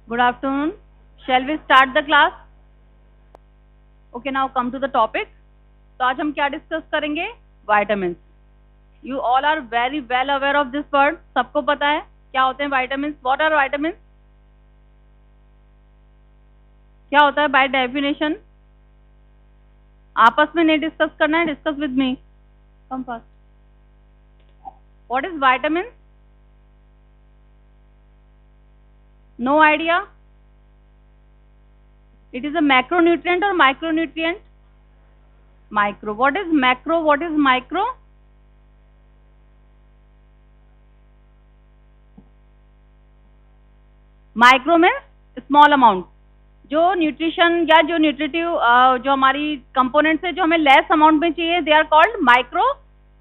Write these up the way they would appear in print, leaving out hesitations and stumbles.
Good afternoon. Shall we start the class? Okay, now come to the topic. तो आज हम क्या discuss करेंगे? Vitamins. You all are very well aware of this word. सबको पता है क्या होते हैं vitamins? What are vitamins? क्या होता है by definition? आपस में नहीं डिस्कस करना है, discuss with me. Come first. What is vitamins? No idea? It is a macronutrient or micronutrient? Micro. What is macro? What is micro? Micro means small amount. जो nutrition या जो nutritive जो हमारी कंपोनेंट्स है जो हमें लेस अमाउंट में चाहिए, they are called micro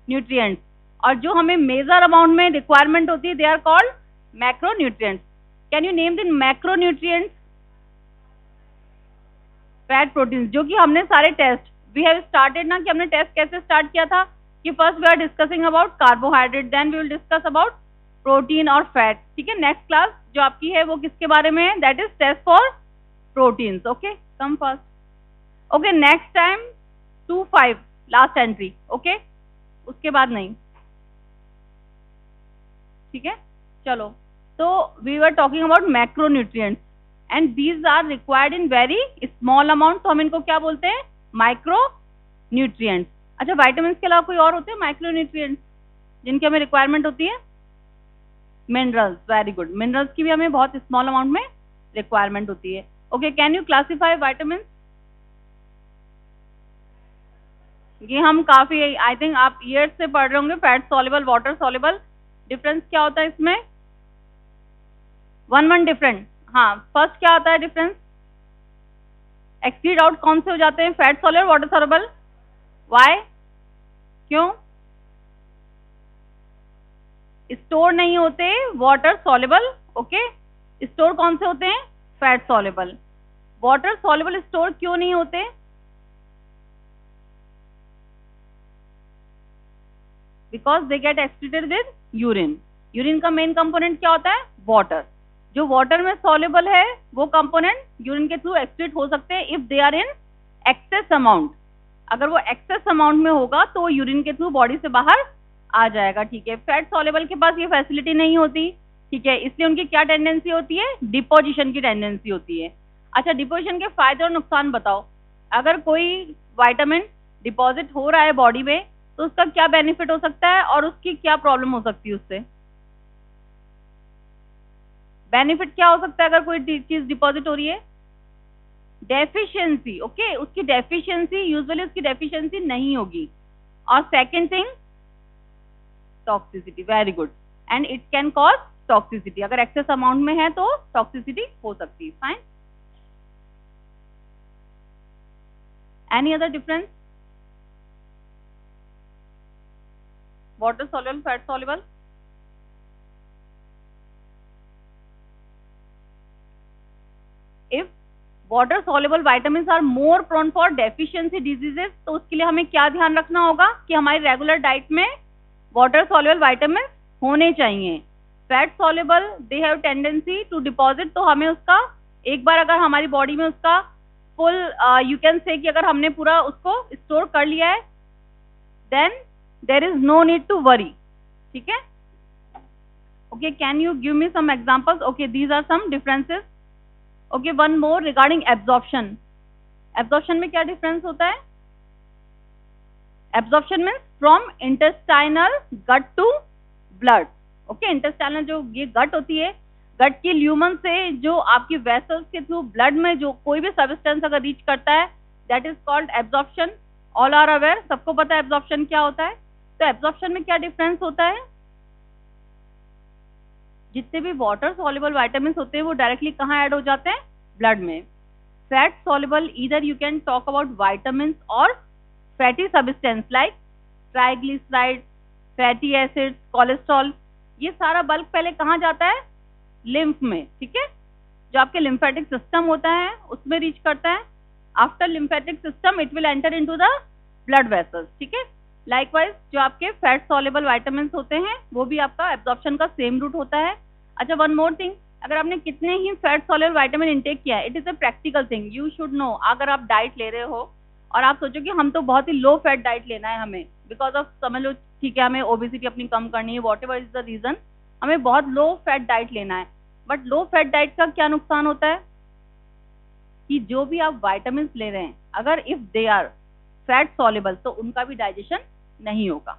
nutrients. और जो हमें मेजर अमाउंट में रिक्वायरमेंट होती है, they are called macro nutrients. Can you name the macro nutrients? Fat proteins. जो कि हमने सारे टेस्ट वी हैव स्टार्टेड ना, कि हमने टेस्ट कैसे स्टार्ट किया था कि first we are discussing about carbohydrate, then we will discuss about protein और फैट. ठीक है, नेक्स्ट क्लास जो आपकी है वो किसके बारे में है? That is test for proteins. Okay, come first. Okay, next time 2-5 last entry. Okay, उसके बाद नहीं. ठीक है, चलो. तो we were talking about macro nutrients and these are required in very small amount. तो हम इनको क्या बोलते हैं? Micro nutrients. अच्छा, वाइटामिन्स के अलावा कोई और होते हैं माइक्रो न्यूट्रिएंट्स जिनकी हमें रिक्वायरमेंट होती है? मिनरल्स. Very good. मिनरल्स की भी हमें बहुत स्मॉल अमाउंट में रिक्वायरमेंट होती है. Okay, can you classify vitamins? ये हम काफी आई थिंक आप ईयर्स से पढ़ रहे होंगे. Fat soluble, water soluble. Difference क्या होता है इसमें? One different. हाँ, फर्स्ट क्या होता है डिफरेंस? एक्सीड आउट कौन से हो जाते हैं? Fat soluble, water soluble. Why? क्यों? स्टोर नहीं होते वाटर सॉल्युबल. ओके, स्टोर कौन से होते हैं? Fat soluble. Water soluble store क्यों नहीं होते? Because they get excreted with urine. Urine का मेन कंपोनेंट क्या होता है? वाटर. जो वाटर में सॉल्युबल है वो कंपोनेंट यूरिन के थ्रू एक्सक्रीट हो सकते हैं if they are in excess amount. अगर वो एक्सेस अमाउंट में होगा तो वो यूरिन के थ्रू बॉडी से बाहर आ जाएगा. ठीक है, फैट सॉल्युबल के पास ये फैसिलिटी नहीं होती. ठीक है, इसलिए उनकी क्या टेंडेंसी होती है? डिपोजिशन की टेंडेंसी होती है. अच्छा, डिपोजिशन के फायदे और नुकसान बताओ. अगर कोई वाइटामिन डिपॉजिट हो रहा है बॉडी में तो उसका क्या बेनिफिट हो सकता है और उसकी क्या प्रॉब्लम हो सकती है? उससे बेनिफिट क्या हो सकता है अगर कोई चीज डिपॉजिट हो रही है? डेफिशिएंसी. ओके, उसकी डेफिशिएंसी, यूजुअली उसकी डेफिशिएंसी नहीं होगी. और second thing, toxicity. Very good. And it can cause toxicity. अगर एक्सेस अमाउंट में है तो टॉक्सिसिटी हो सकती है. Fine. Any other difference? Water soluble, fat soluble. If water soluble vitamins are more prone for deficiency diseases, तो उसके लिए हमें क्या ध्यान रखना होगा कि हमारी रेगुलर डाइट में वाटर सॉल्युबल वाइटामिन्स होने चाहिए. Fat soluble they have tendency to deposit. तो हमें उसका एक बार अगर हमारी बॉडी में उसका फुल यू कैन से कि अगर हमने पूरा उसको स्टोर कर लिया है then there is no need to worry. ठीक है. Okay, can you give me some examples? Okay, these are some differences. Okay, one more regarding absorption. Absorption में क्या डिफरेंस होता है? Absorption means from intestinal gut to blood. Okay, intestinal जो ये गट होती है, गट की ल्यूमन से जो आपकी वेसल्स के थ्रू ब्लड में जो कोई भी सब्सटेंस अगर रीच करता है that is called absorption. All are aware, सबको पता है एब्जॉर्प्शन क्या होता है. तो एब्जॉर्प्शन में क्या डिफरेंस होता है? जितने भी वाटर सॉल्युबल वाइटामिन्स होते हैं वो डायरेक्टली कहाँ ऐड हो जाते हैं? ब्लड में. Fat soluble either you can talk about vitamins और fatty substance like triglyceride, fatty acids, cholesterol. ये सारा बल्क पहले कहाँ जाता है? लिम्फ में. ठीक है, जो आपके लिम्फेटिक सिस्टम होता है उसमें रीच करता है. After lymphatic system it will enter into the blood vessels. ठीक है, लाइकवाइज जो आपके फैट सॉल्युबल वाइटामिन्स होते हैं वो भी आपका एब्जॉर्प्शन का सेम रूट होता है. अच्छा, वन मोर थिंग, अगर आपने कितने ही फैट सॉल्युबल विटामिन इंटेक किया है, it is a practical thing, you should no. अगर आप डाइट ले रहे हो और आप सोचो कि हम तो बहुत ही लो फैट डाइट लेना है हमें, बिकॉज ऑफ समझ लो ठीक है हमें ओबेसिटी अपनी कम करनी है, whatever is the reason, हमें बहुत लो फैट डाइट लेना है। बट लो फैट डाइट का क्या नुकसान होता है कि जो भी आप वाइटामिन ले रहे हैं, अगर if they are fat soluble तो उनका भी डाइजेशन नहीं होगा,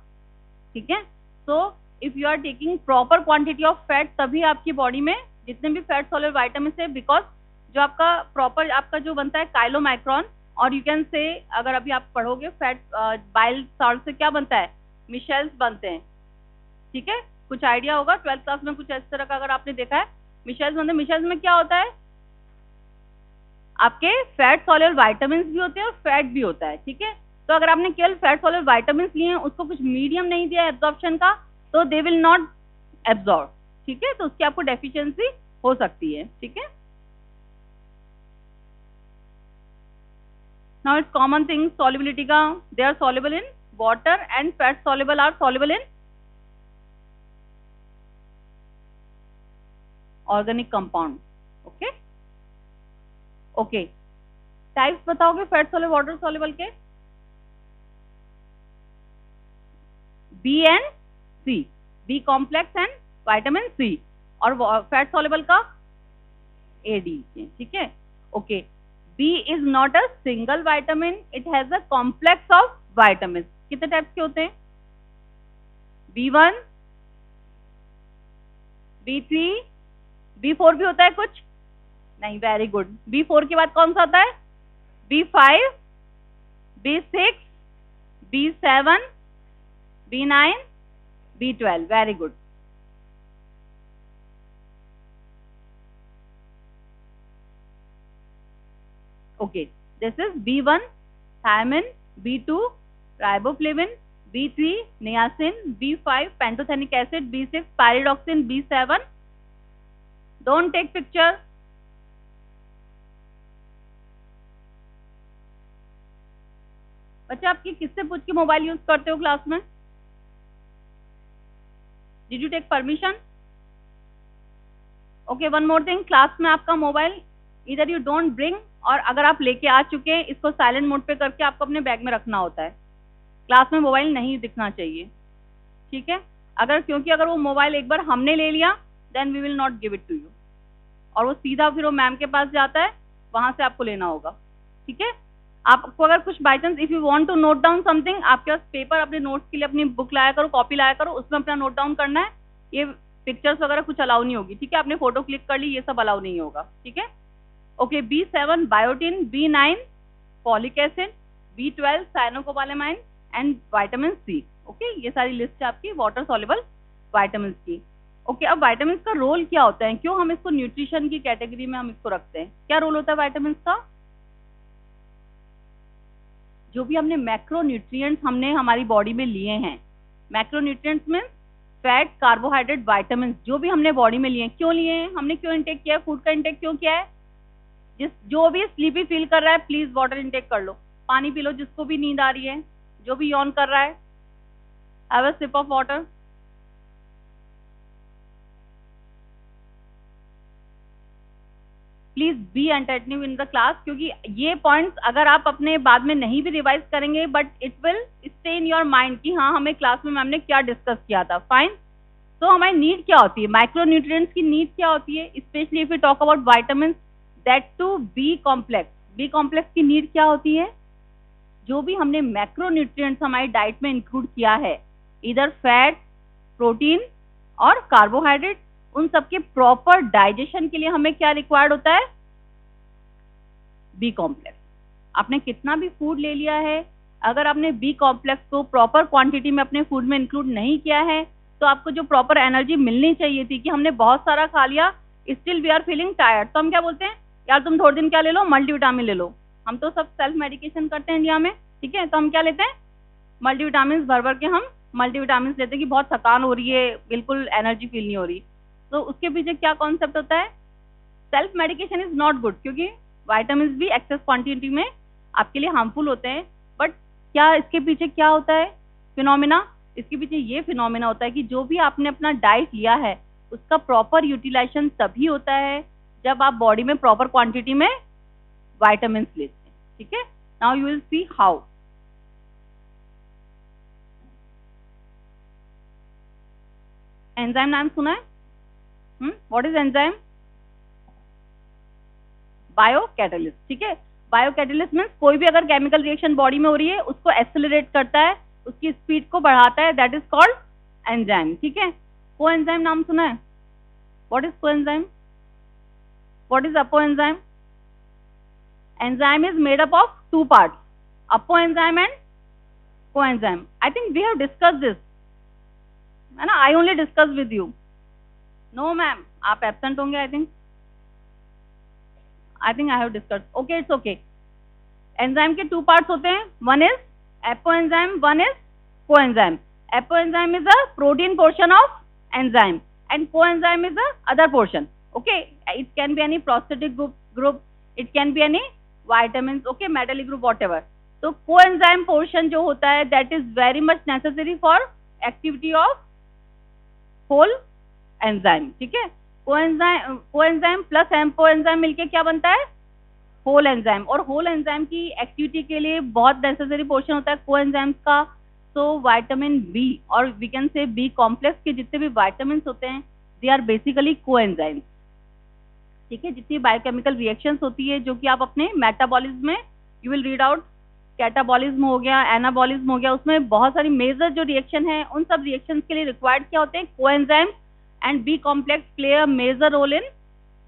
ठीक है। So if you are taking proper quantity of fat, तभी आपकी बॉडी में जितने भी फैट सॉल्युबल विटामिन है, बिकॉज जो आपका प्रॉपर आपका जो बनता है काइलोमाइक्रॉन, और यू कैन से अगर अभी आप पढ़ोगे फैट बाइल साल्ट से क्या बनता है, मिशेल्स बनते हैं, ठीक है, कुछ आइडिया होगा 12th क्लास में कुछ इस तरह का अगर आपने देखा है, मिशेल्स बनते हैं। मिशेल्स में क्या होता है, आपके फैट सॉल्युबल विटामिन भी होते हैं और फैट भी होता है, ठीक है। तो अगर आपने केवल फैट सॉल्युबल विटामिन लिए हैं, उसको कुछ मीडियम नहीं दिया एब्जॉर्प्शन का, तो दे विल नॉट एब्जॉर्ब, ठीक है, तो उसकी आपको डेफिशिएंसी हो सकती है, ठीक है। Now it's common thing solubility का, they are soluble in water and fat soluble are soluble in organic compound, okay okay. Types बताओगे फैट सॉल्युबल वाटर सॉल्युबल के, B and C, B complex and vitamin C, और fat soluble का A D, ठीक है, okay. B is not a single vitamin, it has a complex of vitamin. कितने types के होते हैं, B1, B3, B4 भी होता है कुछ नहीं, वेरी गुड। B4 के बाद कौन सा होता है, B5, B6, B7, B9, B12, very good. Okay, this is B1 thiamine, B2 riboflavin, B3 niacin, B5 pantothenic acid, B6 pyridoxine, B7 don't take picture. बच्चे आपकी किससे पूछ के मोबाइल यूज करते हो क्लास में, did you take permission? Okay, one more thing, class में आपका मोबाइल इधर यू डोंट ब्रिंग, और अगर आप लेके आ चुके हैं इसको साइलेंट मोड पे करके आपको अपने बैग में रखना होता है, क्लास में मोबाइल नहीं दिखना चाहिए, ठीक है। अगर क्योंकि अगर वो मोबाइल एक बार हमने ले लिया then we will not give it to you, और वो सीधा फिर वो मैम के पास जाता है, वहां से आपको लेना होगा, ठीक है। आपको अगर कुछ by chance if you want to note down something, आपके पास पेपर अपने नोट्स के लिए अपनी बुक लाया करो, कॉपी लाया करो, उसमें अपना नोट डाउन करना है। ये पिक्चर्स वगैरह कुछ अलाउ नहीं होगी, ठीक है, आपने फोटो क्लिक कर ली, ये सब अलाउ नहीं होगा, ठीक है। Okay, B7 biotin, B9 folic acid, B12 cyanocobalamin and vitamin C, okay. ये सारी लिस्ट है आपकी वाटर सॉल्युबल विटामिन की, ओके। अब विटामिन का रोल क्या होता है, क्यों हम इसको न्यूट्रिशन की कैटेगरी में हम इसको रखते हैं, क्या रोल होता है विटामिन का? जो भी हमने मैक्रोन्यूट्रिएंट्स हमने हमारी बॉडी में लिए हैं, मैक्रोन्यूट्रिएंट्स में फैट, कार्बोहाइड्रेट, विटामिन, जो भी हमने बॉडी में लिए हैं, क्यों लिए हैं, हमने क्यों इंटेक किया है, फूड का इंटेक क्यों किया है? जो भी स्लीपी फील कर रहा है प्लीज वाटर इंटेक कर लो, पानी पी लो, जिसको भी नींद आ रही है, जो भी यॉन कर रहा है have a sip of water. Please be attentive in the class, क्योंकि ये पॉइंट्स अगर आप अपने बाद में नहीं भी रिवाइज करेंगे but it will stay in your mind कि हाँ हमें क्लास में मैम ने क्या डिस्कस किया था, फाइन। तो हमारी नीड क्या होती है, माइक्रोन्यूट्रिएंट्स की नीड क्या होती है, specially if you talk about vitamin, that too B complex. B complex की नीड क्या होती है, जो भी हमने मैक्रोन्यूट्रिएंट्स हमारी डाइट में इंक्लूड किया है, इधर फैट, प्रोटीन और कार्बोहाइड्रेट, उन सबके प्रॉपर डाइजेशन के लिए हमें क्या रिक्वायर्ड होता है, बी कॉम्प्लेक्स। आपने कितना भी फूड ले लिया है, अगर आपने बी कॉम्प्लेक्स को प्रॉपर क्वांटिटी में अपने फूड में इंक्लूड नहीं किया है, तो आपको जो प्रॉपर एनर्जी मिलनी चाहिए थी कि हमने बहुत सारा खा लिया, still we are feeling tired, तो हम क्या बोलते हैं, यार तुम थोड़े दिन क्या ले लो, मल्टीविटामिन ले लो। हम तो सब सेल्फ मेडिकेशन करते हैं इंडिया में, ठीक है, तो हम क्या लेते हैं, मल्टीविटामिन भर भर के हम मल्टीविटामिन लेते हैं कि बहुत थकान हो रही है, बिल्कुल एनर्जी फील नहीं हो रही। तो उसके पीछे क्या कॉन्सेप्ट होता है, self medication is not good, क्योंकि विटामिन भी एक्सेस क्वांटिटी में आपके लिए हार्मफुल होते हैं। बट क्या इसके पीछे क्या होता है फिनोमिना, इसके पीछे ये फिनोमिना होता है कि जो भी आपने अपना डाइट लिया है उसका प्रॉपर यूटिलाइजेशन तभी होता है जब आप बॉडी में प्रॉपर क्वांटिटी में विटामिन लेते हैं, ठीक है। Now you will see how. Enzyme नाम सुना है? What is enzyme? बायोकैटलिस्ट, ठीक है। बायोकैटलिस्ट मीन्स कोई भी अगर केमिकल रिएक्शन बॉडी में हो रही है उसको एक्सेलरेट करता है, उसकी स्पीड को बढ़ाता है, दैट इज कॉल्ड एंजाइम, ठीक है। कोएंजाइम नाम सुना है? What is coenzyme? What is apoenzyme? Enzyme is made up of two parts, apoenzyme and coenzyme. I think we have discussed this, है ना? I only discuss with you. No ma'am, आप absent होंगे I think. I think I have discussed. Okay, it's okay. Enzyme के two parts होते हैं, one is apoenzyme, one is coenzyme. Apoenzyme is a protein portion of enzyme and coenzyme is the other portion. Okay, it can be any prosthetic group, it can be any vitamins, okay, metallic group, whatever. तो coenzyme portion जो होता है that is very much necessary for activity of whole enzyme. ठीक है, coenzyme plus apoenzyme मिलके क्या बनता है? whole enzyme. और whole enzyme की एक्टिविटी के लिए बहुत necessary portion होता है coenzymes का. तो विटामिन बी और we can say B complex के जितने भी विटामिन होते हैं दे आर बेसिकली कोएंजाइम्स. ठीक है, जितनी बायोकेमिकल रिएक्शंस होती है जो कि आप अपने मेटाबॉलिज्म में you will read out, catabolism हो गया, एनाबॉलिज्म हो गया, उसमें बहुत सारी मेजर जो रिएक्शन है उन सब रिएक्शंस के लिए रिक्वायर्ड क्या होते हैं? Coenzymes. And B complex play a major role in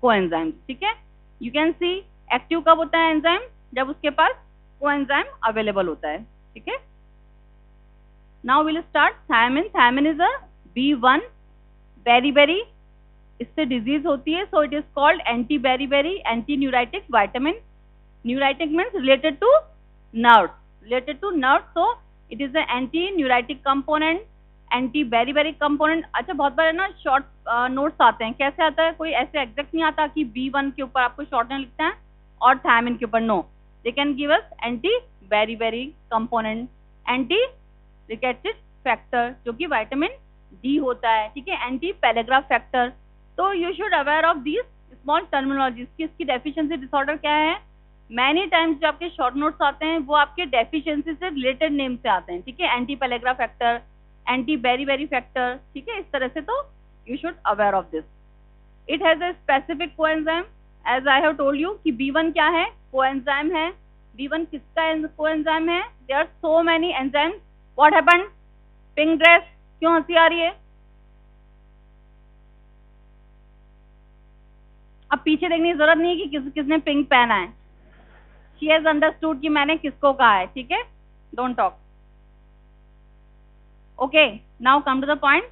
coenzymes. ठीक है, यू कैन सी एक्टिव कब होता है एंजाइम? जब उसके पास कोएंजाइम अवेलेबल होता है. ठीक है, now we'll start thiamine. Thiamine is a B1 beriberi, इससे डिजीज होती है, so it is called anti beriberi, anti neurotic vitamin. Neurotic means related to nerves, so it is an anti neurotic component, anti beriberi component. अच्छा, बहुत बार है ना short notes आते हैं, कैसे आता है? कोई ऐसे एग्जैक्ट नहीं आता कि B1 के ऊपर आपको शॉर्ट में लिखते हैं और थायमिन के ऊपर. No, they can give us anti beriberi component, anti rickets factor जो कि विटामिन डी होता है. ठीक है, एंटी पेलेग्राफ फैक्टर. तो you should aware of this small terminologies कि इसकी डेफिशिएंसी डिसऑर्डर क्या है. मैनी टाइम्स जो आपके शॉर्ट नोट्स आते हैं वो आपके डेफिशिएंसी से रिलेटेड नेम से आते हैं. ठीक है, anti pellagra factor, anti beriberi factor. ठीक है, इस तरह से तो you should aware of this. It has a specific coenzyme, as I have told you कि B1 क्या है? कोएंजाइम है. B1 किसका कोएंजाइम है? There are so many enzymes. What happened? Pink dress, क्यों हंसी आ रही है? अब पीछे देखने की जरूरत नहीं है कि किसने पिंक पहना है. She has understood कि मैंने किसको कहा है. ठीक है, don't talk. Okay, now come to the point.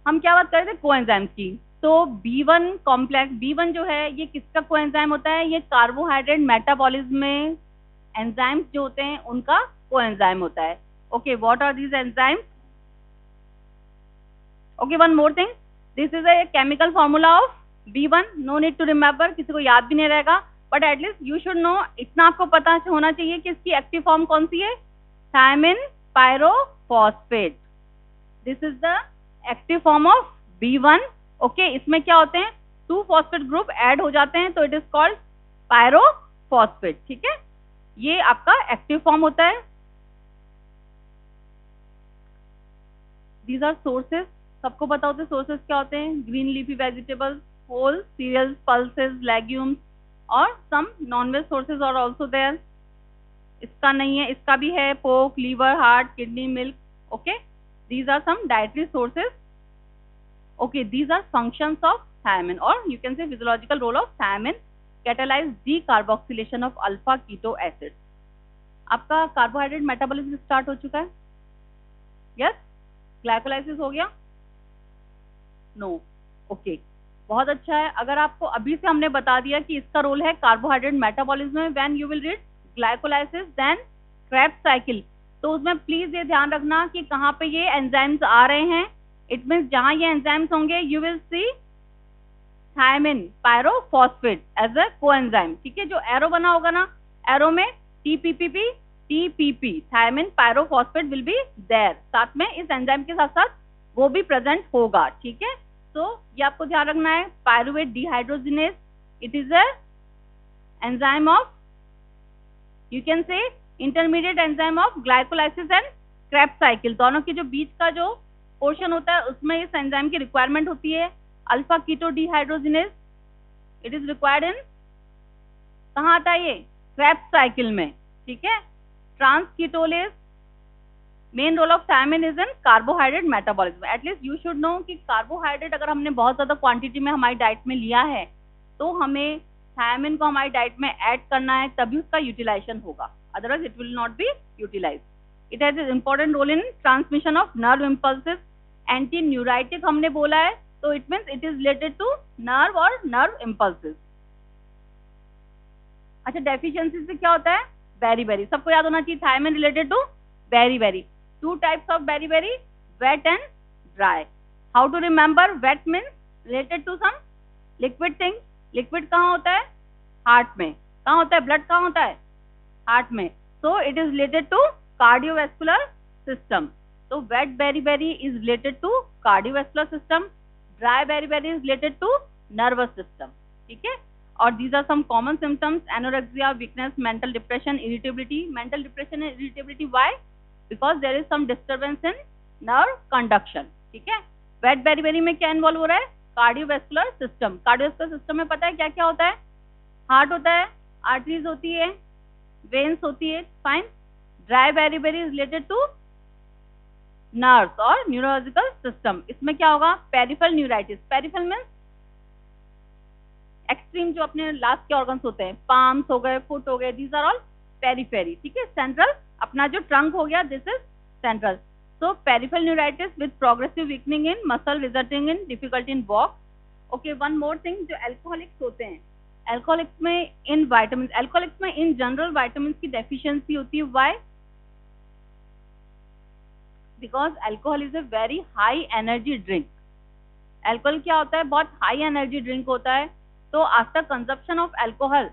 हम क्या बात कर रहे थे? कोएंजाइम्स की. तो B1 कॉम्प्लेक्स, B1 जो है ये किसका कोएंजाइम होता है? ये कार्बोहाइड्रेट मेटाबॉलिज्म में एंजाइम्स जो होते हैं उनका कोएंजाइम होता है. Okay, what are these enzymes? Okay, one more thing, this is a chemical formula of B1. No need to remember, किसी को याद भी नहीं रहेगा, but at least you should know, इतना आपको पता होना चाहिए कि इसकी एक्टिव फॉर्म कौन सी है? Thiamine pyrophosphate. This is the active form of B1. Okay, इसमें क्या होते हैं? 2 फॉस्फेट ग्रुप ऐड हो जाते हैं तो इट इज कॉल्ड पायरोफॉस्फेट. ठीक है, ये आपका एक्टिव फॉर्म होता है. These are sources. सबको पता होते हैं सोर्सेस क्या होते हैं? Green leafy vegetables, whole cereals, pulses, legumes और some non-veg sources are also there. इसका नहीं है, इसका भी है, pork, liver, heart, kidney, milk. Okay, these are some dietary sources. Okay, these are functions of thiamine, और you can say physiological role of thiamine, catalyse decarboxylation of alpha keto acid. आपका carbohydrate metabolism start हो चुका है? Yes, glycolysis हो गया? No. Okay, बहुत अच्छा है. अगर आपको अभी से हमने बता दिया कि इसका रोल है कार्बोहाइड्रेट मेटाबॉलिज्म में, when you will read glycolysis then Krebs cycle, तो उसमें प्लीज ये ध्यान रखना कि कहाँ पे ये एंजाइम्स आ रहे हैं. इट मीन्स जहां ये एंजाइम्स होंगे you will see thiamine pyrophosphate as a coenzyme. ठीक है, जो एरो बना होगा ना, एरो में TPP, thiamine pyrophosphate will be there. साथ में इस एंजाइम के साथ साथ वो भी प्रेजेंट होगा, ठीक है। तो ये आपको ध्यान रखना है। Pyruvate dehydrogenase, it is a enzyme of, you can से intermediate enzyme of glycolysis and Krebs cycle. दोनों की जो बीच का जो पोर्शन होता है उसमें इस एंजाइम की रिक्वायरमेंट होती है। Alpha keto dehydrogenase, it is required in, कहाँ आता है ये, क्रेब्स साइकिल में, ठीक है। Transketolase, main role of thiamine is in carbohydrate metabolism. At least you should know कि कार्बोहाइड्रेट अगर हमने बहुत ज्यादा क्वांटिटी में हमारी डाइट में लिया है तो हमें थायमिन को हमारी डाइट में ऐड करना है, तभी उसका यूटिलाइजेशन होगा, otherwise it will not be utilize. It has an important role in transmission of nerve impulses. Anti neuritic हमने बोला है, तो it means it is related to nerve और नर्व इम्पल्सेस। अच्छा, डेफिशिएंसी से क्या होता है, बेरी, सबको याद होना चाहिए, thiamine related to beri. Two types of beri, wet and dry. How to remember, wet means related to some liquid thing. Liquid कहाँ होता है, हार्ट में। कहाँ होता है, ब्लड कहाँ होता है, हार्ट में। So it is related to cardiovascular system. तो wet beri is related to cardiovascular system, dry beri is related to nervous system, ठीक है। और these are some common symptoms: anorexia, weakness, mental depression, irritability. Mental depression and irritability, why? Because there is some disturbance in nerve conduction, ठीक है। Wait berry में क्या involve हो रहा है, कार्डियोवैस्कुलर सिस्टम। कार्डियोवैस्कुलर सिस्टम में पता है क्या क्या होता है, हार्ट होता है, आर्टरीज होती है, वेन्स होती है, fine. Dry beri is related to nerves और न्यूरोलॉजिकल सिस्टम। इसमें क्या होगा, peripheral neuritis. Peripheral means extreme, जो अपने लास्ट के ऑर्गन्स होते हैं, पाम्स हो गए, फुट हो गए, दीज आर ऑल पेरिफेरी, ठीक है। सेंट्रल, अपना जो ट्रंक हो गया, this is central. So peripheral neuritis with progressive weakening in muscle resulting in difficulty in walk. Okay, one more thing, जो एल्कोहलिक्स होते हैं, एल्कोहलिक्स में इन वाइटामिन, एल्कोहलिक्स में इन जनरल वाइटामिन की डेफिशिएंसी होती है। Why? Because alcohol is a very high energy drink. Alcohol क्या होता है, बहुत हाई एनर्जी ड्रिंक होता है। तो आफ्टर कंजप्शन ऑफ अल्कोहल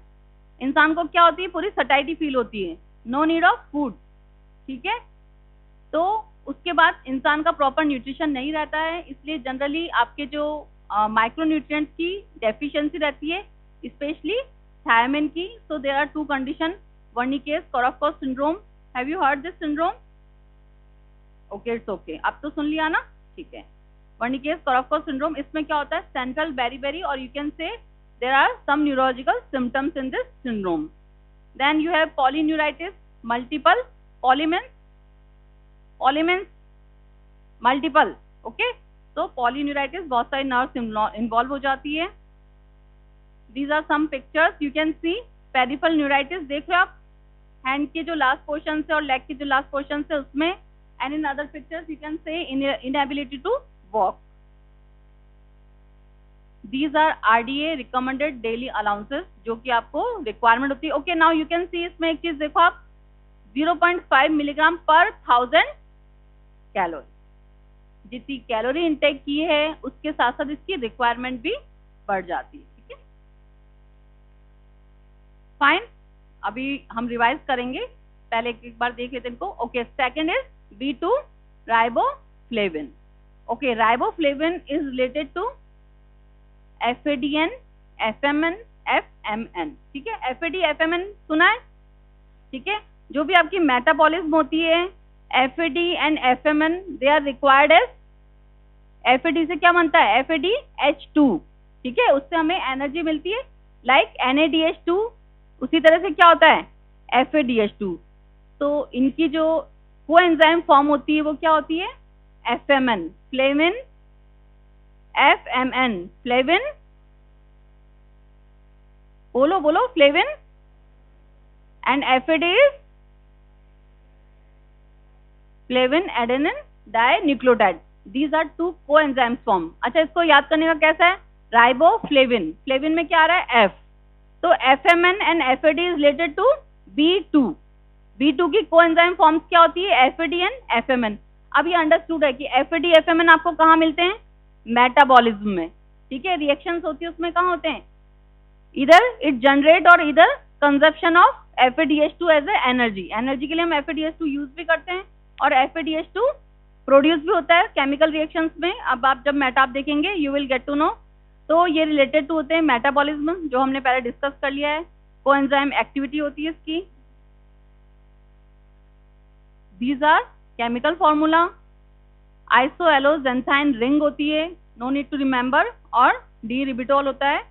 इंसान को क्या होती है, पूरी सटाइटी फील होती है, नो नीड ऑफ फूड, ठीक है। तो उसके बाद इंसान का प्रॉपर न्यूट्रिशन नहीं रहता है, इसलिए जनरली आपके जो माइक्रोन्यूट्रिएंट्स की डेफिशिएंसी रहती है, स्पेशली थायमिन की। So there are two condition, Wernicke Korsakoff syndrome. Have you heard this syndrome? Okay, it's okay, अब तो सुन लिया ना, ठीक है। वर्निकेस-कोरसकॉफ सिंड्रोम, इसमें क्या होता है, सेंट्रल बेरी, और यू कैन से there are some neurological symptoms in this syndrome. Then you have polyneuritis, multiple, poly means multiple, okay. So polyneuritis, बहुत सारी nerves involve हो जाती है। These are some pictures you can see. Peripheral neuritis देख रहे हो आप, hand के जो last portion से और leg के जो last portion से उसमें, and in other pictures you can say inability to walk. These are RDA recommended daily allowances, जो कि आपको रिक्वायरमेंट होती है। ओके, नाउ यू कैन सी, इसमें एक चीज देखो आप, 0.5 मिलीग्राम पर 1000 कैलोरी। जितनी कैलोरी इंटेक की है उसके साथ साथ इसकी रिक्वायरमेंट भी बढ़ जाती है, ठीक है, फाइन। अभी हम रिवाइज करेंगे, पहले एक बार देख लेते हैं इनको। Okay, second is B2 riboflavin. Okay, riboflavin is related to FADN, FMN, FMN, ठीक है। FAD, FMN सुना है, ठीक है। जो भी आपकी मेटाबॉलिज्म होती है, FAD and FMN, they are required as, FAD से क्या बनता है, FADH2, ठीक है, उससे हमें एनर्जी मिलती है, लाइक NADH2। उसी तरह से क्या होता है, FADH2। तो इनकी जो कोएंजाइम फॉर्म होती है वो क्या होती है, FMN, फ्लेविन, FMN, फ्लेविन, बोलो flavin, and FAD is flavin adenine dinucleotide. These are two coenzymes form. अच्छा, इसको याद करने का कैसा है, राइबोफ्लेविन, फ्लेविन में क्या आ रहा है, F, तो FMN and FAD is related to B2। B2 की कोएंजाइम फॉर्म्स क्या होती है, FAD एंड FMN। अब ये अंडरस्टूड है कि FAD, FMN आपको कहाँ मिलते हैं, मेटाबॉलिज्म में, ठीक है। रिएक्शंस होती है उसमें कहाँ होते हैं, इधर इट जनरेट और इधर consumption of FADH2 as a energy. Energy के लिए हम FADH2 यूज भी करते हैं, और FADH2 प्रोड्यूस भी होता है केमिकल रिएक्शंस में। अब आप जब मेटा देखेंगे you will get to know. तो ये रिलेटेड टू होते हैं मेटाबॉलिज्म, जो हमने पहले डिस्कस कर लिया है। कोएंजाइम एक्टिविटी होती है इसकी। These are chemical formula. Isoalloxazine ring होती है, नो नीड टू रिमेंबर, और डी रिबिटोल होता है।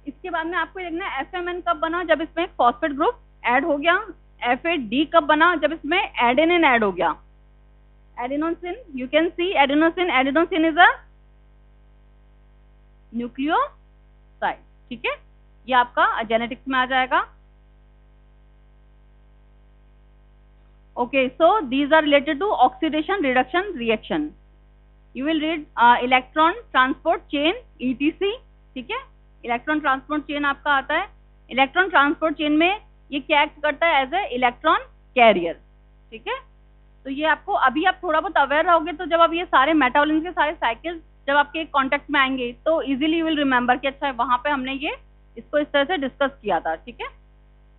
इसके बाद में आपको देखना है FMN कब बना, जब इसमें एक फॉस्फेट ग्रुप ऐड हो गया। FAD कब बना, जब इसमें एडेनिन ऐड हो गया। Adenosine, you can see adenosine. Adenosine is a nucleoside, ठीक है। ये आपका जेनेटिक्स में आ जाएगा। Okay, so these are related to oxidation reduction reaction. You will read electron transport chain ETC, ठीक है। इलेक्ट्रॉन ट्रांसपोर्ट चेन आपका आता है। इलेक्ट्रॉन ट्रांसपोर्ट चेन में ये क्या एक्ट करता है, एज ए इलेक्ट्रॉन कैरियर, ठीक है। तो ये आपको अभी आप थोड़ा बहुत अवेयर रहोगे तो जब आप ये सारे मेटाबॉलिज्म के सारे साइकिल्स जब आपके कांटेक्ट में आएंगे तो इजीली यू विल रिमेंबर कि अच्छा वहां पे हमने ये इसको इस तरह से डिस्कस किया था, ठीक है।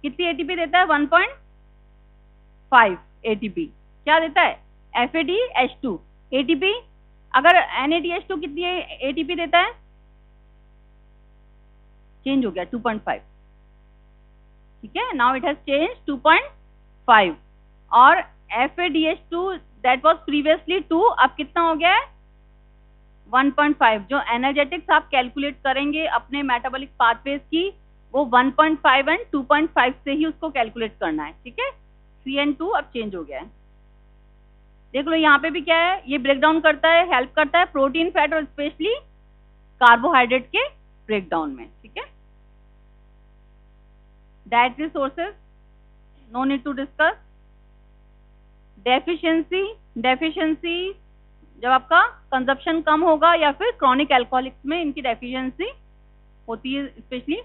कितनी ATP देता है, 1.5 ATP। क्या देता है, FADH2 ATP। अगर NADH2 कितनी ATP देता है, चेंज हो गया 2.5, ठीक है। Now it has change 2.5। और FADH2 दैट वाज प्रीवियसली 2, अब कितना हो गया है 1.5। जो एनर्जेटिक्स आप कैलकुलेट करेंगे अपने मेटाबॉलिक पाथवेज की, वो 1.5 एंड 2.5 से ही उसको कैलकुलेट करना है, ठीक है। CN2 अब चेंज हो गया है। देख लो यहाँ पे भी क्या है, ये ब्रेक डाउन करता है, हेल्प करता है प्रोटीन, फैट और स्पेशली कार्बोहाइड्रेट के ब्रेक डाउन में, ठीक है। Dietary sources, no need to discuss. Deficiency जब आपका कंजप्शन कम होगा या फिर क्रॉनिक अल्कोहलिक्स में इनकी डेफिशिएंसी होती है specially.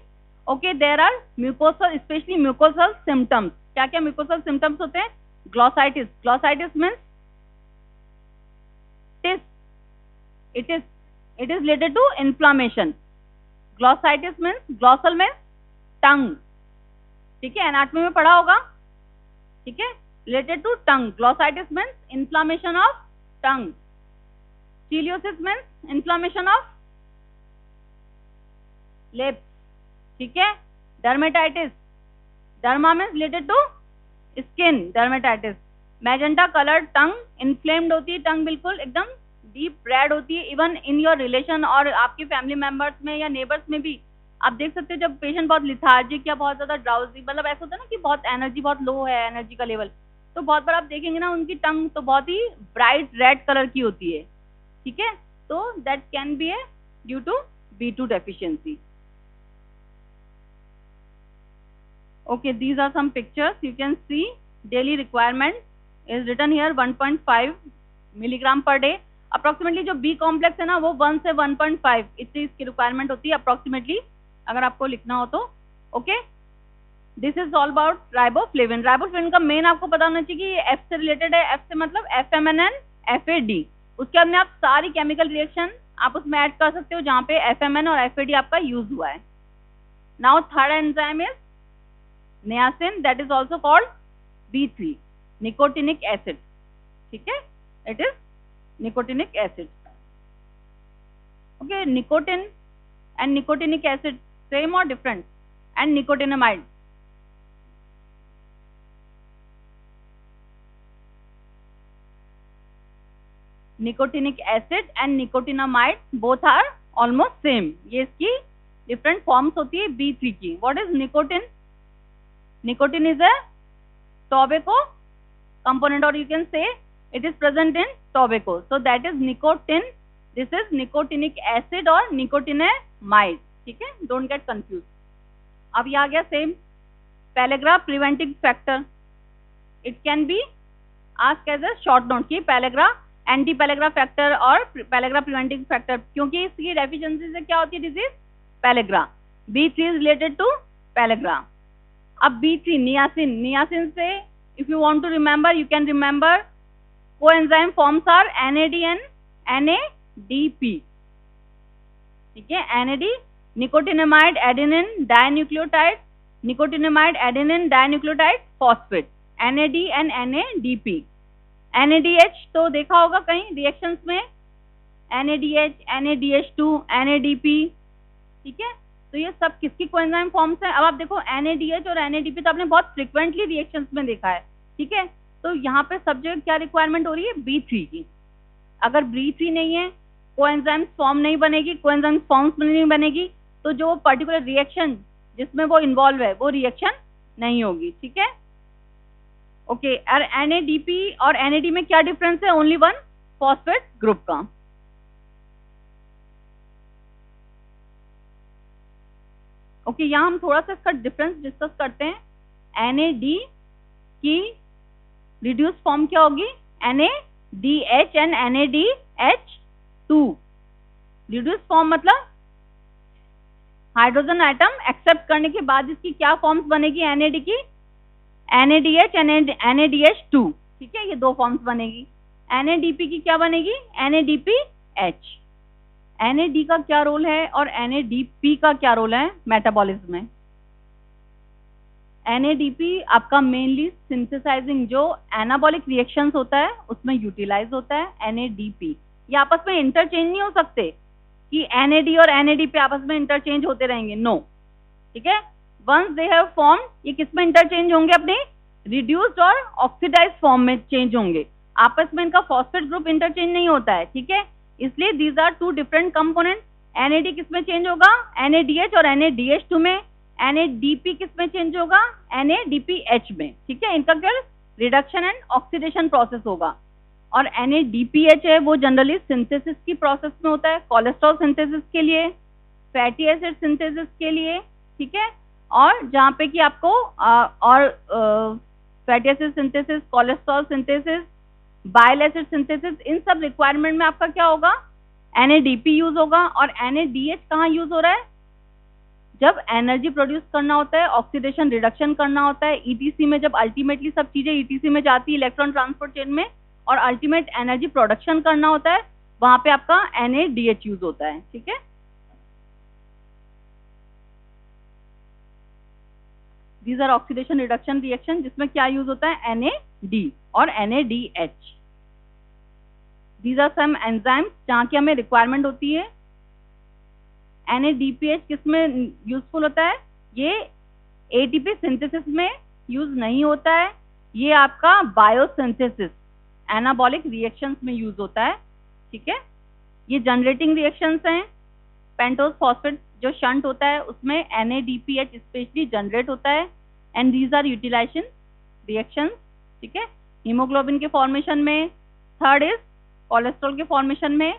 Okay, there are mucosal, specially mucosal symptoms. क्या क्या म्यूकोसल सिम्टम्स होते हैं, glossitis. Glossitis means it is related to inflammation. Glossitis means, glossal means tongue, ठीक है। एनाटॉमी में पढ़ा होगा, ठीक है। related to tongue. Glossitis means inflammation of tongue. Ciliosis means inflammation of lips, ठीक है। Dermatitis, derma means related to skin, dermatitis. Magenta colour tongue, inflamed होती है टंग, बिल्कुल एकदम डीप रेड होती है। इवन इन योर रिलेशन और आपके फैमिली मेंबर्स में या नेबर्स में भी आप देख सकते हो, जब पेशेंट बहुत लिथार्जिक या बहुत ज्यादा ड्राउजी, मतलब ऐसा होता है ना कि बहुत एनर्जी बहुत लो है, एनर्जी का लेवल, तो बहुत बार आप देखेंगे ना उनकी टंग तो बहुत ही ब्राइट रेड कलर की होती है, ठीक है। तो that can be a due to B2 deficiency. Okay, these are some pictures. You can see daily requirement is written here 1.5 milligram per day. Approximately जो B complex है ना वो 1 से 1.5 इतनी इसकी requirement होती है approximately, अगर आपको लिखना हो तो। Okay, this is all about riboflavin. Riboflavin का main आपको पता होना चाहिए कि ये F से related है। F से मतलब FMNN, FAD। उसके बाद में आप सारी chemical reaction आप उसमें add कर सकते हो जहाँ पे FMN और FAD आपका use हुआ है। Now third enzyme is niacin, that is also called B3, nicotinic acid, ठीक है। it is nicotinic acid. Okay, nicotine and nicotinic acid same or different? And nicotinamide, nicotinic acid and nicotinamide both are almost same. ये इसकी different forms होती है B3 की। What is nicotine? Nicotine is a tobacco component, or you can say it is present in tobacco. So that is nicotine. This is nicotinic acid or nicotinamide, ठीक है। Don't get confused. अब ये आ गया same pellagra preventing factor. It can be asked as a short note कि pellagra anti pellagra factor और pellagra preventing factor, क्योंकि इसकी deficiency से क्या होती है disease, pellagra. B3 is related to pellagra. अब B3 नियासिन, नियासिन से if you want to remember you can remember coenzyme forms are NAD and NADP, ठीक है। NAD nicotinamide adenine dinucleotide, nicotinamide adenine dinucleotide phosphate, NAD and NADP, NADH तो देखा होगा कहीं reactions में, NADH, NADH2, NADP, ठीक है। तो ये सब किसकी कोएंजाइम फॉर्म्स है। अब आप देखो NADH और NADP तो आपने बहुत फ्रिक्वेंटली रिएक्शंस में देखा है, ठीक है। तो यहाँ पे सब जगह क्या रिक्वायरमेंट हो रही है, B3 की। अगर B3 नहीं है, कोएंजाइम्स फॉर्म नहीं बनेगी, कोएंजाइम्स फॉर्म्स नहीं बनेगी, तो जो पर्टिकुलर रिएक्शन जिसमें वो इन्वॉल्व है वो रिएक्शन नहीं होगी, ठीक है। ओके, और NADP और NAD में क्या डिफरेंस है, ओनली वन फॉस्फेट ग्रुप का। ओके, यहाँ हम थोड़ा सा इसका डिफरेंस डिस्कस करते हैं। NAD की रिड्यूस फॉर्म क्या होगी, NADH and NADH2। Reduce form मतलब हाइड्रोजन आइटम एक्सेप्ट करने के बाद इसकी क्या फॉर्म्स बनेगी NAD की, NADH एंड NADH2, ठीक है, ये दो फॉर्म्स बनेगी। NADP की क्या बनेगी, NADPH। NAD का क्या रोल है और NADP का क्या रोल है मेटाबॉलिज्म में। NADP आपका मेनली सिंथेसाइजिंग जो एनाबॉलिक रिएक्शंस होता है उसमें यूटिलाइज होता है। NADP ये आपस में इंटरचेंज नहीं हो सकते कि NAD और NADP आपस में इंटरचेंज होते रहेंगे, नो, ठीक है। वंस दे हैव फॉर्म, ये किस में इंटरचेंज होंगे, अपने रिड्यूस्ड और ऑक्सीडाइज फॉर्म में चेंज होंगे। आपस में इनका फॉस्फेट ग्रुप इंटरचेंज नहीं होता है, ठीक है। इसलिए these are two different component. NAD किस में चेंज होगा, NADH और NADH2 में। NADP किस में चेंज होगा, NADPH में, ठीक है। इनका क्या रिडक्शन एंड ऑक्सीडेशन प्रोसेस होगा। और NADPH है वो जनरली सिंथेसिस की प्रोसेस में होता है, कोलेस्ट्रॉल सिंथेसिस के लिए, फैटी एसिड सिंथेसिस के लिए, ठीक है। और जहाँ पे कि आपको fatty acid synthesis, cholesterol synthesis, bile acid synthesis, इन सब रिक्वायरमेंट में आपका क्या होगा, NADP यूज होगा। और NADH कहाँ यूज हो रहा है, जब एनर्जी प्रोड्यूस करना होता है, ऑक्सीडेशन रिडक्शन करना होता है, ETC में, जब अल्टीमेटली सब चीजें ETC में जाती है इलेक्ट्रॉन ट्रांसपोर्ट चेन में, और अल्टीमेट एनर्जी प्रोडक्शन करना होता है, वहां पे आपका NADH यूज होता है, ठीक है। These are oxidation reduction reaction जिसमें क्या यूज होता है, NAD और NADH। These are some enzymes जहाँ की हमें रिक्वायरमेंट होती है। NADPH किस में यूजफुल होता है, ये ATP सिंथेसिस में यूज नहीं होता है, ये आपका बायोसिंथेसिस एनाबॉलिक रिएक्शंस में यूज होता है, ठीक है। ये जनरेटिंग रिएक्शंस हैं। पेंटोज फॉस्फेट जो शंट होता है उसमें NADPH स्पेशली जनरेट होता है, and these are utilization reactions, ठीक है। हीमोग्लोबिन के फॉर्मेशन में, थर्ड इज कोलेस्ट्रॉल के फॉर्मेशन में।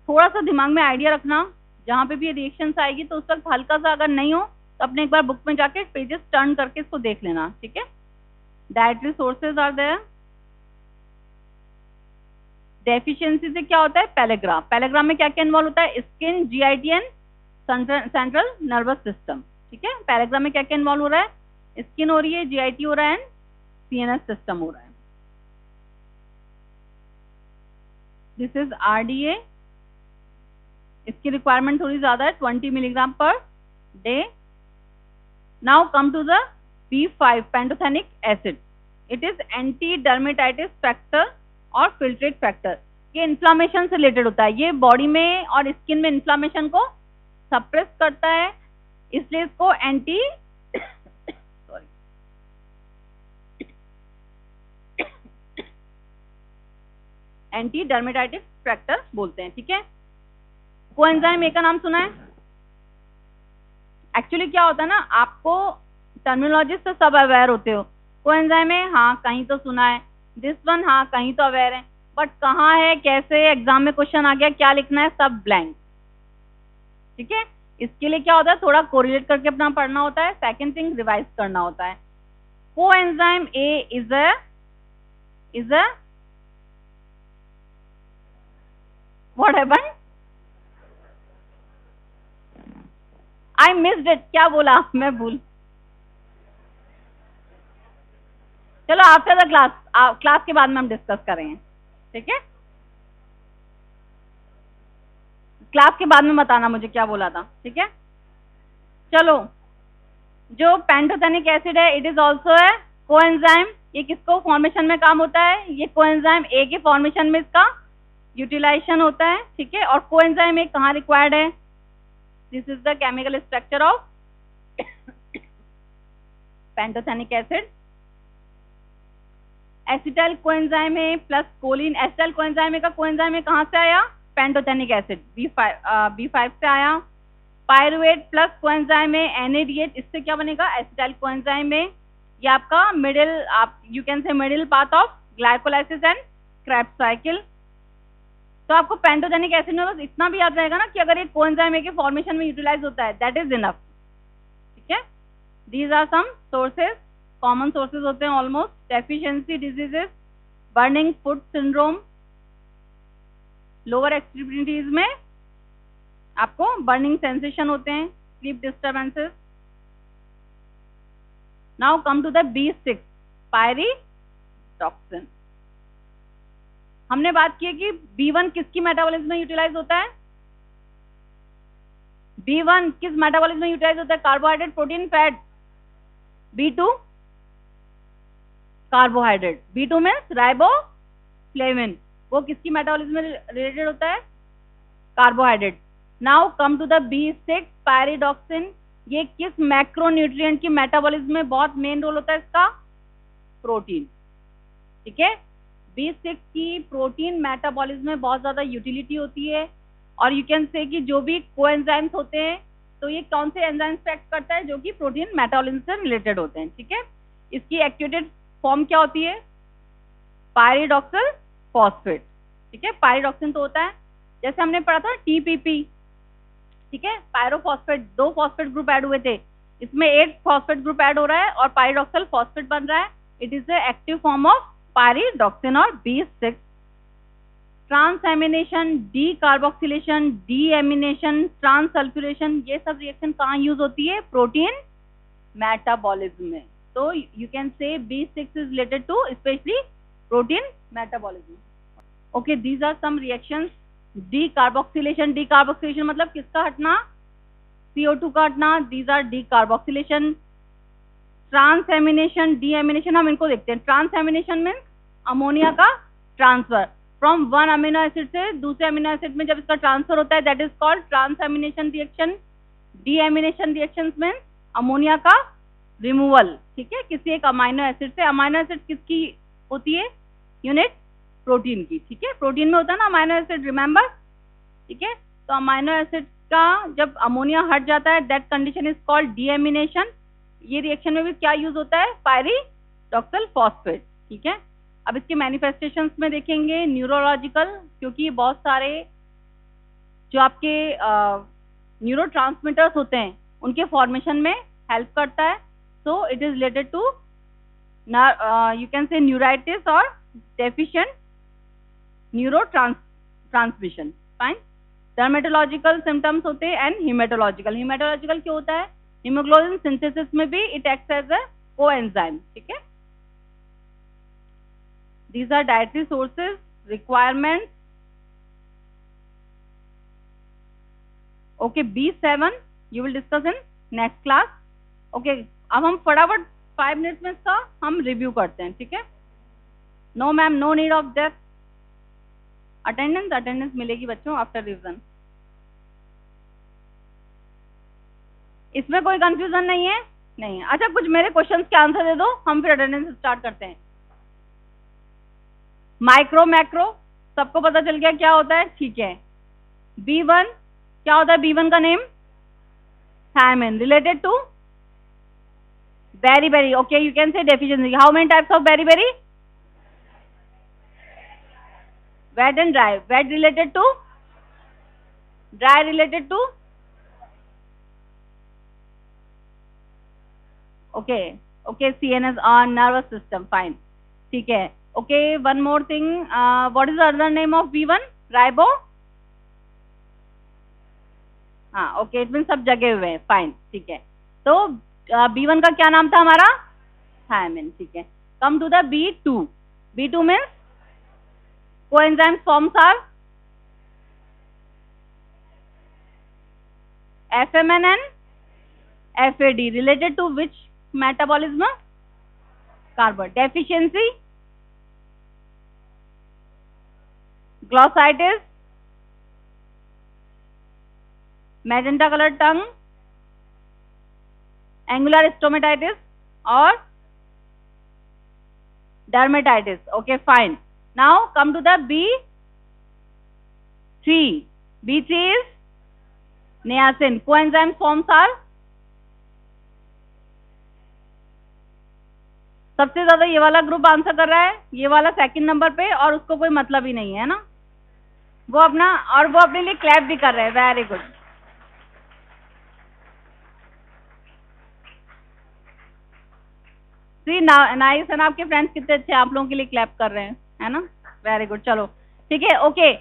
थोड़ा सा दिमाग में आइडिया रखना, जहाँ पे भी ये रिएक्शंस आएगी तो उस वक्त हल्का सा अगर नहीं हो तो अपने एक बार बुक में जाके पेजेस टर्न करके इसको देख लेना, ठीक है। Dietary sources are there. Deficiency से क्या होता है, पैलेग्राफ। पैलेग्राफ में क्या क्या इन्वॉल्व होता है, skin, GIT and central nervous system, ठीक है। पैलेग्राफ में क्या क्या इन्वॉल्व हो रहा है, स्किन हो रही है, GIT हो रहा है एंड CNS सिस्टम हो रहा है। This is RDA। इसकी रिक्वायरमेंट थोड़ी ज्यादा है, 20 milligram per day. Now come to the B5 pantothenic acid. It is anti dermatitis factor और फिल्ट्रेट फैक्टर। ये इन्फ्लामेशन से रिलेटेड होता है, ये बॉडी में और स्किन में इन्फ्लामेशन को सप्रेस करता है, इसलिए इसको एंटी डर्मेटाइटिस फैक्टर बोलते हैं, ठीक है। कोएंजाइम ए का नाम सुना है। एक्चुअली क्या होता है ना, आपको टर्मिनोलॉजी से सब अवेयर होते हो। कोएंजाइम ए, हाँ कहीं तो सुना है, दिस वन, हाँ कहीं तो अवेयर है, बट कहाँ है, कैसे, एग्जाम में क्वेश्चन आ गया, क्या लिखना है, सब ब्लैंक, ठीक है। इसके लिए क्या होता है, थोड़ा कोरिलेट करके अपना पढ़ना होता है। सेकंड थिंग, रिवाइज करना होता है। Coenzyme A is a what happened, I missed it, क्या बोला मैं, भूल। चलो आफ्टर द क्लास, क्लास के बाद में हम डिस्कस करेंगे, ठीक है। क्लास के बाद में बताना मुझे क्या बोला था, ठीक है। चलो, जो पेंटोथेनिक एसिड है, it is also a coenzyme. ये किसको फॉर्मेशन में काम होता है? ये कोएंजाइम ए के फॉर्मेशन में इसका यूटिलाइजेशन होता है, ठीक है। और कोएंजाइम ए कहाँ रिक्वायर्ड है? This is the chemical structure of pantothenic acid. Acetyl coenzyme A plus choline, acetyl coenzyme A का कोएंजाइम ए कहाँ से आया? पेंटोथेनिक एसिड B5 से आया। Pyruvate plus coenzyme A NADH, इससे क्या बनेगा? एसिटाइल कोएंजाइम ए। ये आपका मिडिल, आप यू कैन से middle path of glycolysis and Krebs cycle. तो आपको पेंटोथेनिक एसिड में बस इतना भी याद रहेगा ना कि अगर ये कोएंजाइम ए के फॉर्मेशन में यूटिलाइज होता है, दैट इज इनफ, ठीक है। These are some sources, common sources होते हैं almost. Deficiency diseases, burning foot syndrome, lower extremities में आपको बर्निंग सेंसेशन होते हैं, sleep disturbances. Now come to the B6 pyridoxine. हमने बात की है कि B1 किसकी मेटाबॉलिज्म में यूटिलाइज होता है? B1 किस मेटाबॉलिज्म में यूटिलाइज होता है? Carbohydrate, protein, fat. B2 carbohydrate, B2 means riboflavin, वो किसकी मेटाबॉलिज्म में रिलेटेड होता है? Carbohydrate. Now come to the B6 pyridoxine. ये किस मैक्रोन्यूट्रिएंट की मेटाबॉलिज्म में बहुत मेन रोल होता है इसका? प्रोटीन, ठीक है। B6 की प्रोटीन मेटाबॉलिज्म में बहुत ज्यादा यूटिलिटी होती है। और यू कैन से कि जो भी कोएंजाइम्स होते हैं, तो ये कौन से एंजाइम्स पे एक्ट करता है? जो कि प्रोटीन मेटाबॉलिज्म से रिलेटेड होते हैं, ठीक है। इसकी एक्टिवेटेड फॉर्म क्या होती है? पायरिडॉक्सिल फॉस्फेट, ठीक है। पायरिडॉक्सिन तो होता है, जैसे हमने पढ़ा था TPP, ठीक है। पायरोफॉस्फेट, 2 फॉस्फेट ग्रुप ऐड हुए थे, इसमें 8 फॉस्फेट ग्रुप ऐड हो रहा है और पायरिडॉक्सिल फॉस्फेट बन रहा है। It is the active form of pyridoxine और B6। ट्रांसएमिनेशन, डीकार्बोक्सिलेशन, डीएमिनेशन, ट्रांससल्फ्यूरेशन, ये सब रिएक्शन कहाँ यूज होती है? प्रोटीन मेटाबॉलिज्म में। तो you can say B6 is related to specially protein metabolism. Okay, these are some reactions. Decarboxylation, decarboxylation मतलब किसका हटना? CO2 का हटना, these are decarboxylation. Transamination, deamination, हम इनको देखते हैं। ट्रांसएमिनेशन मीन्स अमोनिया का transfer from one amino acid से दूसरे अमीनो एसिड में जब इसका ट्रांसफर होता है, that is called transamination reaction. Deamination reactions means ammonia का रिमूवल, ठीक है, किसी एक अमीनो एसिड से। अमीनो एसिड किसकी होती है यूनिट? प्रोटीन की, ठीक है। प्रोटीन में होता है ना अमीनो एसिड, रिमेंबर, ठीक है। तो अमीनो एसिड का जब अमोनिया हट जाता है, that condition is called deamination. ये रिएक्शन में भी क्या यूज होता है? पायरिडॉक्सिल फॉस्फेट, ठीक है। अब इसके मैनिफेस्टेशंस में देखेंगे न्यूरोलॉजिकल, क्योंकि बहुत सारे जो आपके न्यूरोट्रांसमीटर्स होते हैं उनके फॉर्मेशन में हेल्प करता है। So it is related to you can say neuritis और deficient neurotransmission, fine. Dermatological symptoms होते हैं एंड हीमेटोलॉजिकल। हीमेटोलॉजिकल क्या होता है? हीमोग्लोबिन सिंथेसिस में भी it acts as a coenzyme, ठीक है। These are dietary sources, requirements. Okay, B7 you will discuss in next class. Okay, अब हम फटाफट 5 मिनट्स में इसका हम रिव्यू करते हैं, ठीक है। No ma'am, no need of that. Attendance मिलेगी बच्चों आफ्टर रिविजन। इसमें कोई कंफ्यूजन नहीं है? नहीं। अच्छा, कुछ मेरे क्वेश्चंस के आंसर दे दो, हम फिर अटेंडेंस स्टार्ट करते हैं। माइक्रो मैक्रो सबको पता चल गया क्या होता है, ठीक है। B1 क्या होता है? B1 का name thiamine, related to beri. Okay, you can say deficiency. How many types of beri? Wet and dry. Wet related to, dry related to, okay CNS on nervous system, fine, ठीक है। Okay, one more thing. What is the other name of B1? Ribo? हाँ, okay, it means सब जगह हुए हैं, fine, ठीक है। तो B1 का क्या नाम था हमारा? थायमिन, ठीक है। Come to the B2. B2 means coenzyme forms are FMN and FAD. Related to which metabolism? Carver. Deficiency, glossitis, magenta colored tongue, angular stomatitis or dermatitis. Okay, fine. Now come to the B3. B3 is niacin. Coenzyme forms are, सबसे ज्यादा ये वाला group answer कर रहा है, ये वाला second number पे, और उसको कोई मतलब ही नहीं है ना, वो अपने लिए क्लैप भी कर रहे हैं. Very good. सी नाइस है ना, आपके फ्रेंड्स कितने अच्छे आप लोगों के लिए क्लैप कर रहे हैं, है ना. Very good. चलो ठीक है. ओके,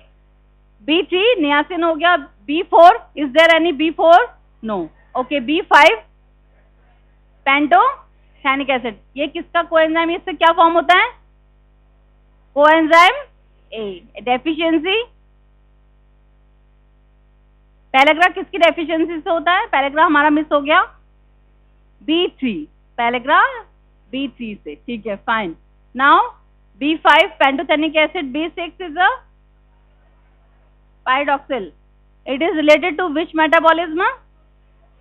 B3 नियासिन हो गया. B4, is there any B4? No. Okay, B5 pantothenic acid. ये किसका कोएंजाइम, इससे क्या फॉर्म होता है? Coenzyme A. डेफिशिएंसी, पैलेग्रा किसकी डेफिशिएंसी से होता है? पैलेग्रा हमारा मिस हो गया. B3, पैलेग्रा B3 से. ठीक है, fine. Now B5 pantothenic acid. B6 is a pyridoxal. It is related to which metabolism?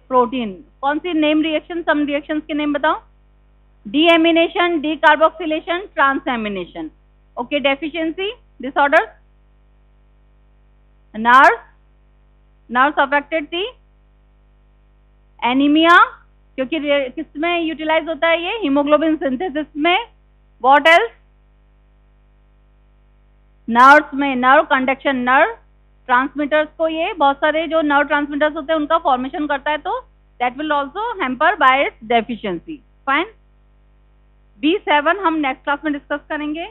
Protein. कौन सी नेम रिएक्शन, सम रिएक्शंस के नेम बताओ. Deamination, decarboxylation, transamination. Okay, deficiency disorder. Nerves affected थी. Anaemia, क्योंकि किस में यूटिलाइज होता है ये? हीमोग्लोबिन सिंथेसिस में. What else? नर्व्स में, नर्व कंडक्शन, नर्व ट्रांसमीटर्स को ये बहुत सारे जो नर्व ट्रांसमीटर्स होते हैं उनका फॉर्मेशन करता है, तो that will also hamper bye it's deficiency. Fine. B7 हम नेक्स्ट क्लास में डिस्कस करेंगे.